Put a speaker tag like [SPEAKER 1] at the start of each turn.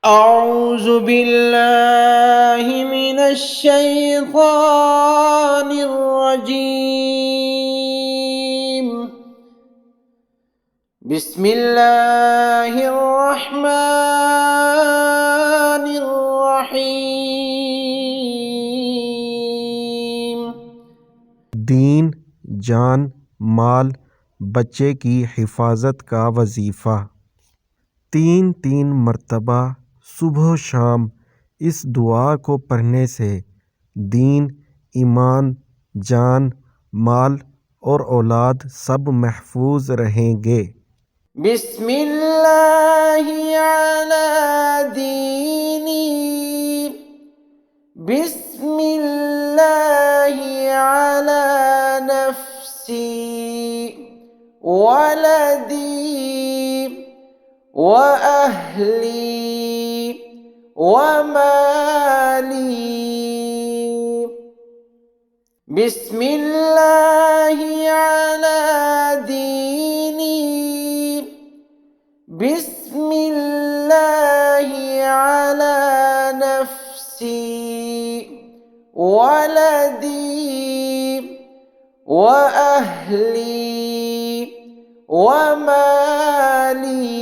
[SPEAKER 1] أعوذ بالله من الشيطان الرجيم بسم الله الرحمن الرحيم
[SPEAKER 2] दीन, जान, माल, बच्चे की हिफाजत का वजीफ़ा 3 मरतबा सुबह शाम इस दुआ को पढ़ने से दीन, ईमान, जान, माल और औलाद सब महफूज रहेंगे।
[SPEAKER 1] बिस्मिल्लाहि अला दीनी बिस्मिल्लाहि अला नफ्सी वलदी व अहली व माली बिस्मिल्लाहि अला दीनी बिस्मिल्लाहि अला नफ्सी वलदी व अहली व माली